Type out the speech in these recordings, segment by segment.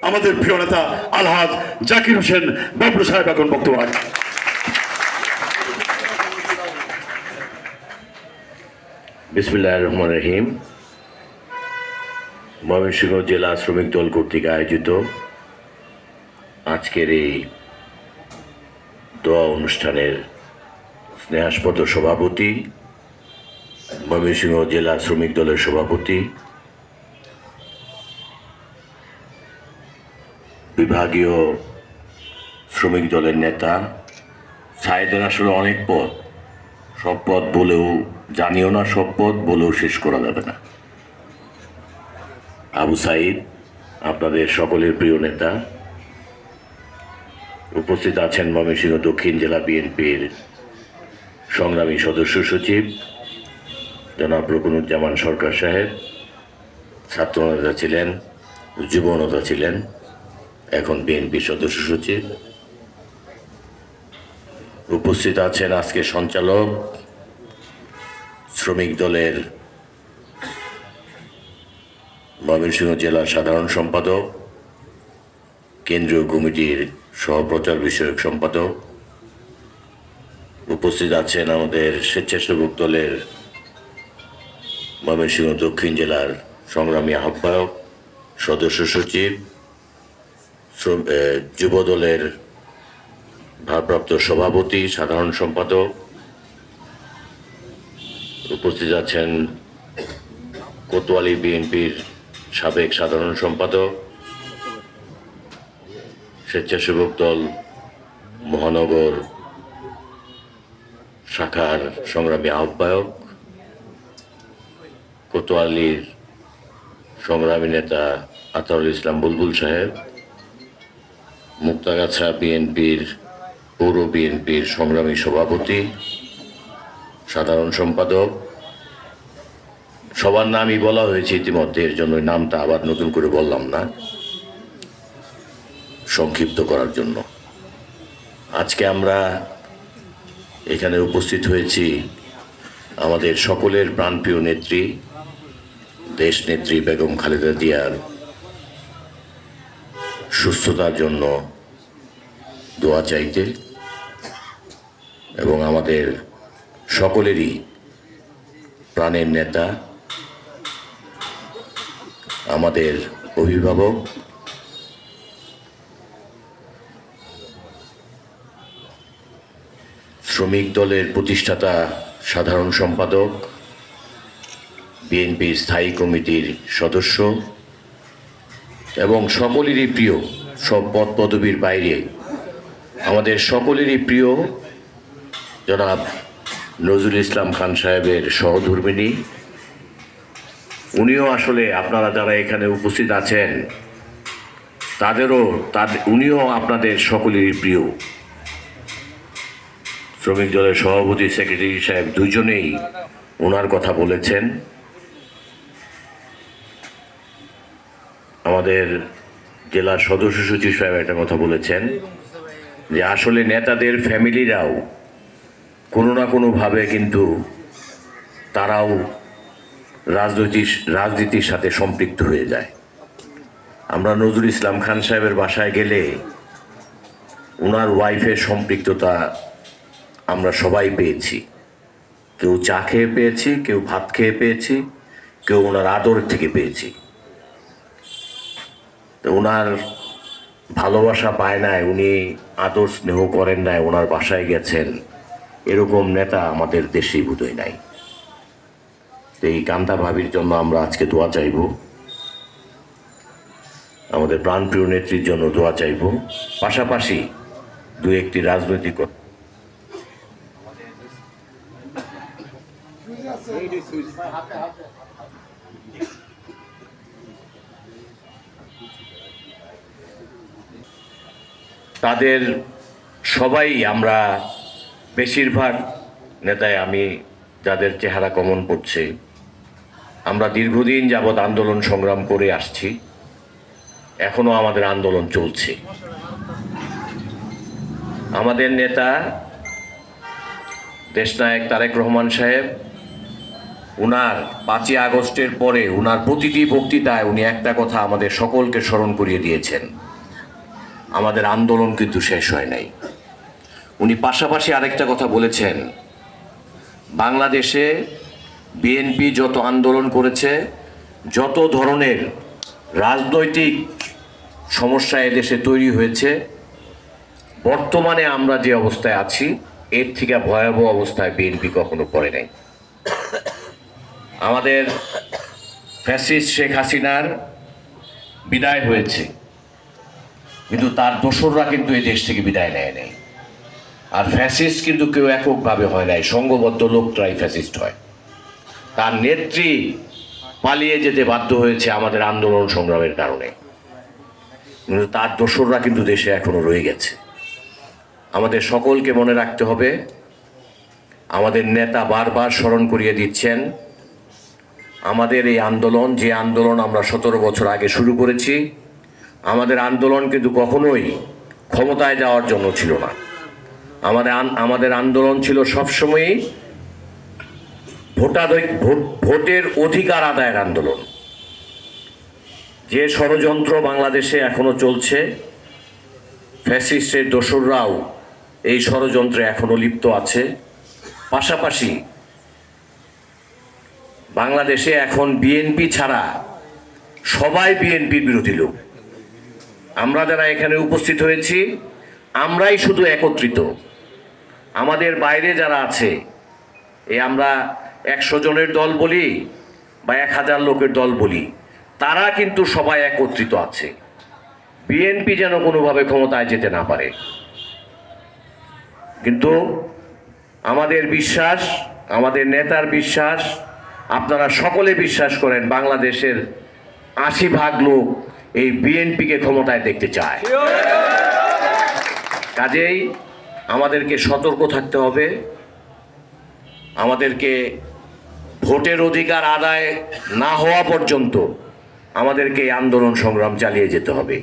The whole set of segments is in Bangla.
আমাদের প্রিয় নেতা আলহাজ জাকির হোসেন বাবলু সাহেব এখন বক্তব্য রাখেন। বিসমিল্লাহির রহমানির রহিম। ময়মনসিংহ জেলা শ্রমিক দল কর্তৃক আয়োজিত আজকের এই দোয়া অনুষ্ঠানের স্নেহাস্পদ সভাপতি, ময়মনসিংহ জেলা শ্রমিক দলের সভাপতি, বিভাগীয় শ্রমিক দলের নেতা, সাইদের আসলে অনেক পদ, সব পদ বলেও জানিও না, সব পদ বলেও শেষ করা যাবে না। আবু সাইদ, আপনাদের সকলের প্রিয় নেতা। উপস্থিত আছেন ময়মনসিংহ দক্ষিণ জেলা বিএনপির সংগ্রামী সদস্য সচিব জনাব রুকনুজ্জামান সরকার সাহেব, ছাত্রনেতা ছিলেন, যুব নেতা ছিলেন, এখন বিএনপি সদস্য সচিব। উপস্থিত আছেন আজকে সঞ্চালক, শ্রমিক দলের ময়মনসিংহ জেলার সাধারণ সম্পাদক, কেন্দ্রীয় কমিটির সহপ্রচার বিষয়ক সম্পাদক। উপস্থিত আছেন আমাদের স্বেচ্ছাসেবক দলের ময়মনসিংহ দক্ষিণ জেলার সংগ্রামী আহ্বায়ক, সদস্য সচিব, যুব দলের ভারপ্রাপ্ত সভাপতি, সাধারণ সম্পাদক। উপস্থিত আছেন কোতোয়ালি বিএনপির সাবেক সাধারণ সম্পাদক, স্বেচ্ছাসেবক দল মহানগর শাখার সংগ্রামী আহ্বায়ক, কোতোয়ালির সংগ্রামী নেতা আতাউল ইসলাম বুলবুল সাহেব, মুক্তাগাছা বিএনপির পৌর বিএনপির সংগ্রামী সভাপতি, সাধারণ সম্পাদক। সবার নামই বলা হয়েছে ইতিমধ্যে, এর জন্য নামটা আবার নতুন করে বললাম না, সংক্ষিপ্ত করার জন্য। আজকে আমরা এখানে উপস্থিত হয়েছি আমাদের সকলের প্রাণপ্রিয় নেত্রী, দেশ নেত্রী বেগম খালেদা জিয়ার সুস্থতার জন্য দোয়া চাইতে এবং আমাদের সকলেরই প্রাণের নেতা, আমাদের অভিভাবক, শ্রমিক দলের প্রতিষ্ঠাতা সাধারণ সম্পাদক, বিএনপির স্থায়ী কমিটির সদস্য এবং সকলেরই প্রিয়, সব পদ পদবীর বাইরে আমাদের সকলেরই প্রিয় জনাব নজরুল ইসলাম খান সাহেবের সহধর্মিণী। উনিও আসলে আপনারা যারা এখানে উপস্থিত আছেন উনিও আপনাদের সকলেরই প্রিয়। শ্রমিক দলের সভাপতি, সেক্রেটারি সাহেব দুজনেই ওনার কথা বলেছেন। আমাদের জেলার সদস্য সচিব সাহেব একটা কথা বলেছেন যে আসলে নেতাদের ফ্যামিলিরাও কোনো না কোনোভাবে কিন্তু তারাও রাজনীতির সাথে সম্পৃক্ত হয়ে যায়। আমরা নজরুল ইসলাম খান সাহেবের বাসায় গেলে ওনার ওয়াইফের সম্পৃক্ততা আমরা সবাই পেয়েছি। কেউ চা খেয়ে পেয়েছি, কেউ ভাত খেয়ে পেয়েছি, কেউ ওনার আদর থেকে পেয়েছি। তো ওনার ভালোবাসা পায় নাই, উনি আদর স্নেহ করেন নাই, ওনার বাসায় গেছেন, এরকম নেতা আমাদের দেশেই বোধহয় নাই। তো এই কান্তা ভাবির জন্য আমরা আজকে দোয়া চাইব, আমাদের প্রাণপ্রিয় নেত্রীর জন্য দোয়া চাইব। পাশাপাশি দু একটি রাজনৈতিক তাদের সবাই, আমরা বেশিরভাগ নেতায় আমি যাদের চেহারা কমন পড়ছে, আমরা দীর্ঘদিন যাবৎ আন্দোলন সংগ্রাম করে আসছি, এখনো আমাদের আন্দোলন চলছে। আমাদের নেতা দেশনায়ক তারেক রহমান সাহেব উনার 5ই আগস্টের পরে উনার প্রতিটি বক্তৃতায় উনি একটা কথা আমাদের সকলকে স্মরণ করিয়ে দিয়েছেন, আমাদের আন্দোলন কিন্তু শেষ হয় নাই। উনি পাশাপাশি আরেকটা কথা বলেছেন, বাংলাদেশে বিএনপি যত আন্দোলন করেছে, যত ধরনের রাজনৈতিক সমস্যা এদেশে তৈরি হয়েছে, বর্তমানে আমরা যে অবস্থায় আছি এর থেকে ভয়াবহ অবস্থায় বিএনপি কখনো পড়ে নাই। আমাদের ফ্যাসিস্ট শেখ হাসিনার বিদায় হয়েছে, কিন্তু তার দোসররা কিন্তু এই দেশ থেকে বিদায় নেয় নাই। আর ফ্যাসিস্ট কিন্তু কেউ এককভাবে হয় নাই, সংঘবদ্ধ লোকটাই ফ্যাসিস্ট হয়। তার নেত্রী পালিয়ে যেতে বাধ্য হয়েছে আমাদের আন্দোলন সংগ্রামের কারণে, কিন্তু তার দোসররা কিন্তু দেশে এখনো রয়ে গেছে। আমাদের সকলকে মনে রাখতে হবে, আমাদের নেতা বারবার স্মরণ করিয়ে দিচ্ছেন, আমাদের এই আন্দোলন, যে আন্দোলন আমরা 17 বছর আগে শুরু করেছি, আমাদের আন্দোলন কিন্তু কখনোই ক্ষমতায় যাওয়ার জন্য ছিল না। আমাদের আন্দোলন ছিল সবসময়ই ভোটের অধিকার আদায়ের আন্দোলন। যে ষড়যন্ত্র বাংলাদেশে এখনো চলছে, ফ্যাসিস্টের দোসররাও এই ষড়যন্ত্রে এখনো লিপ্ত আছে। পাশাপাশি বাংলাদেশে এখন বিএনপি ছাড়া সবাই বিএনপির বিরোধী লোক। আমরা যারা এখানে উপস্থিত হয়েছি আমরাই শুধু একত্রিত, আমাদের বাইরে যারা আছে, আমরা 100 জনের দল বলি বা 1000 লোকের দল বলি, তারা কিন্তু সবাই একত্রিত আছে, বিএনপি যেন কোনোভাবে ক্ষমতায় যেতে না পারে। কিন্তু আমাদের বিশ্বাস, আমাদের নেতার বিশ্বাস, আপনারা সকলে বিশ্বাস করেন, বাংলাদেশের 80% লোক এই বিএনপিকে ক্ষমতায় দেখতে চায়। কাজেই আমাদেরকে সতর্ক থাকতে হবে, আমাদেরকে ভোটের অধিকার আদায় না হওয়া পর্যন্ত আমাদেরকে এই আন্দোলন সংগ্রাম চালিয়ে যেতে হবে।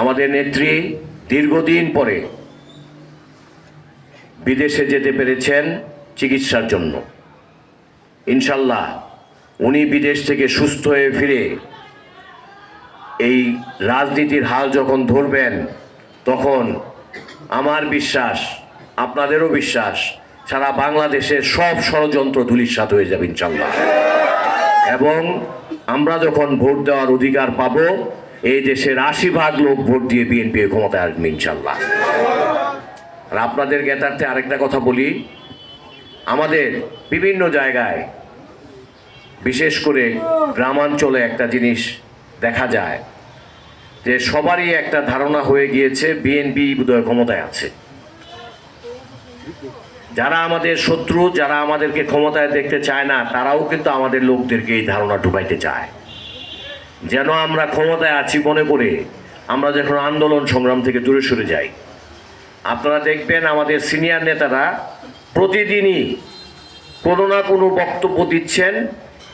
আমাদের নেত্রী দীর্ঘদিন পরে বিদেশে যেতে পেরেছেন চিকিৎসার জন্য। ইনশাল্লাহ উনি বিদেশ থেকে সুস্থ হয়ে ফিরে এই রাজনীতির হাল যখন ধরবেন, তখন আমার বিশ্বাস, আপনাদেরও বিশ্বাস, সারা বাংলাদেশের সব ষড়যন্ত্র ধূলিসাৎ হয়ে যাবে ইনশাল্লাহ। এবং আমরা যখন ভোট দেওয়ার অধিকার পাব, এই দেশের 80% লোক ভোট দিয়ে বিএনপি ক্ষমতায় আসবে ইনশাল্লাহ। আর আপনাদের জ্ঞাতার্থে আরেকটা কথা বলি, আমাদের বিভিন্ন জায়গায়, বিশেষ করে গ্রামাঞ্চলে একটা জিনিস দেখা যায় যে সবারই একটা ধারণা হয়ে গিয়েছে বিএনপি বোধহয় ক্ষমতায় আছে। যারা আমাদের শত্রু, যারা আমাদেরকে ক্ষমতায় দেখতে চায় না, তারাও কিন্তু আমাদের লোকদেরকে এই ধারণা ঢুকাইতে চায়, যেন আমরা ক্ষমতায় আছি মনে করে আমরা যখন আন্দোলন সংগ্রাম থেকে দূরে সরে যাই। আপনারা দেখবেন আমাদের সিনিয়র নেতারা প্রতিদিনই কোনো না কোনো বক্তব্য দিচ্ছেন,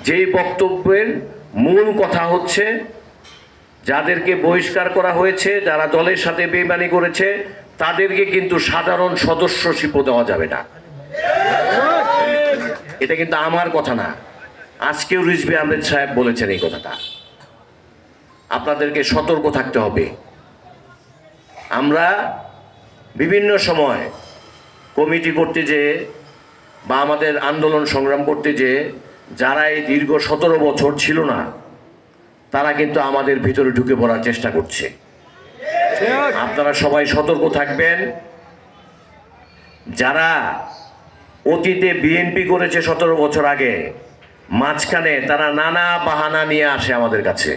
যেই বক্তব্যের মূল কথা হচ্ছে যাদেরকে বহিষ্কার করা হয়েছে, যারা দলের সাথে বেইমানি করেছে, তাদেরকে কিন্তু সাধারণ সদস্যশিপ দেওয়া যাবে না। এটা কিন্তু আমার কথা না, আজকেও রিজভী আহমেদ সাহেব বলেছেন এই কথাটা। আপনাদেরকে সতর্ক থাকতে হবে। আমরা বিভিন্ন সময় কমিটি করতে যেয়ে বা আমাদের আন্দোলন সংগ্রাম করতে যেয়ে যারা এই দীর্ঘ 17 বছর ছিল না, তারা কিন্তু আমাদের ভিতরে ঢুকে পড়ার চেষ্টা করছে। আপনারা সবাই সতর্ক থাকবেন। যারা অতীতে বিএনপি করেছে 17 বছর আগে, মাঝখানে তারা নানা বাহানা নিয়ে আসে আমাদের কাছে।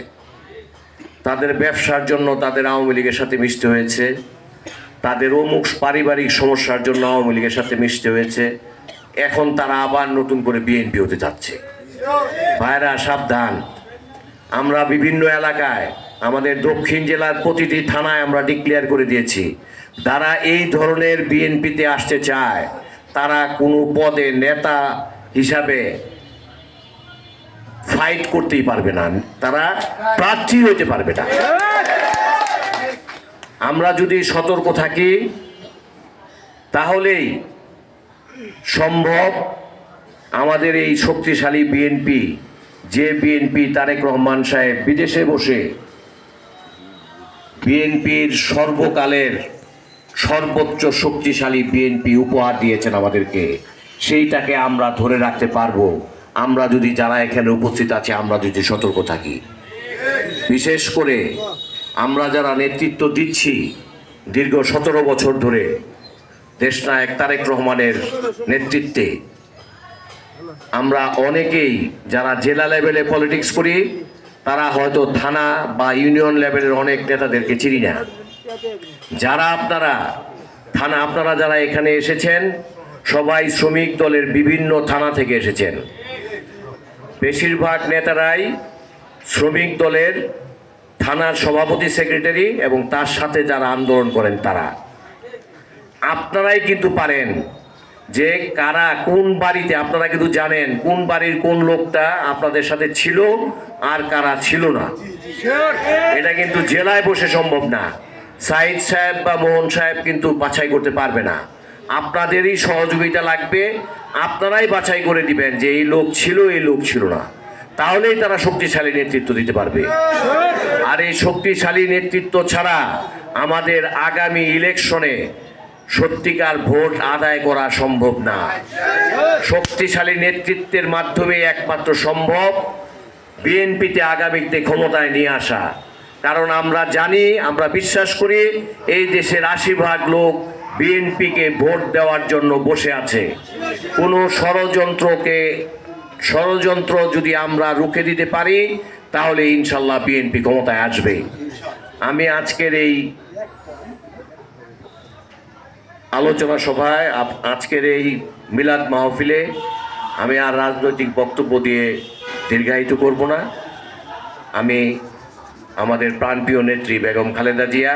তাদের ব্যবসার জন্য তাদের আওয়ামী লীগের সাথে মিশতে হয়েছে, তাদের অমুক পারিবারিক সমস্যার জন্য আওয়ামী লীগের সাথে মিশতে হয়েছে, এখন তারা আবার নতুন করে বিএনপি হতে যাচ্ছে। ভাইরা সাবধান। আমরা বিভিন্ন এলাকায়, আমাদের দক্ষিণ জেলার প্রতিটি থানায় আমরা ডিক্লেয়ার করে দিয়েছি, যারা এই ধরনের বিএনপিতে আসতে চায় তারা কোনো পদে নেতা হিসাবে ফাইট করতেই পারবে না, তারা প্রার্থী হতে পারবে না। আমরা যদি সতর্ক থাকি তাহলেই সম্ভব আমাদের এই শক্তিশালী বিএনপি, যে বিএনপি তারেক রহমান সাহেব বিদেশে বসে বিএনপির সর্বকালের সর্বোচ্চ শক্তিশালী বিএনপি উপহার দিয়েছেন আমাদেরকে, সেইটাকে আমরা ধরে রাখতে পারবো আমরা যদি, যারা এখানে উপস্থিত আছে, আমরা যদি সতর্ক থাকি। বিশেষ করে আমরা যারা নেতৃত্ব দিচ্ছি দীর্ঘ 17 বছর ধরে দেশনায়ক তারেক রহমানের নেতৃত্বে, আমরা অনেকেই যারা জেলা লেভেলে পলিটিক্স করি তারা হয়তো থানা বা ইউনিয়ন লেভেলের অনেক নেতাদেরকে চিনি না। যারা আপনারা যারা এখানে এসেছেন সবাই শ্রমিক দলের বিভিন্ন থানা থেকে এসেছেন। বেশিরভাগ নেতারাই শ্রমিক দলের থানার সভাপতি, সেক্রেটারি এবং তার সাথে যারা আন্দোলন করেন তারা। আপনারাই কিন্তু পারেন যে কারা কোন বাড়িতে, আপনারা কিন্তু জানেন কোন বাড়ির কোন লোকটা আপনাদের সাথে ছিল আর কারা ছিল না। এটা কিন্তু জেলায় বসে সম্ভব না। সাইদ সাহেব বা মোহন সাহেব কিন্তু বাছাই করতে পারবে না। আপনাদেরই সহযোগিতা লাগবে। আপনারাই বাছাই করে দিবেন যে এই লোক ছিল, এই লোক ছিল না, তাহলেই তারা শক্তিশালী নেতৃত্ব দিতে পারবে। আর এই শক্তিশালী নেতৃত্ব ছাড়া আমাদের আগামী ইলেকশনে সত্যিকার ভোট আদায় করা সম্ভব না। শক্তিশালী নেতৃত্বের মাধ্যমে একমাত্র সম্ভব বিএনপিতে আগামীতে ক্ষমতায় নিয়ে আসা। কারণ আমরা জানি, আমরা বিশ্বাস করি এই দেশের 80% লোক বিএনপিকে ভোট দেওয়ার জন্য বসে আছে। কোনো ষড়যন্ত্র যদি আমরা রুখে দিতে পারি তাহলে ইনশাল্লাহ বিএনপি ক্ষমতায় আসবে। আমি আজকের এই আলোচনা সভায়, আজকের এই মিলাদ মাহফিলে আমি আর রাজনৈতিক বক্তব্য দিয়ে দীর্ঘায়িত করব না। আমি আমাদের প্রাণপ্রিয় নেত্রী বেগম খালেদা জিয়া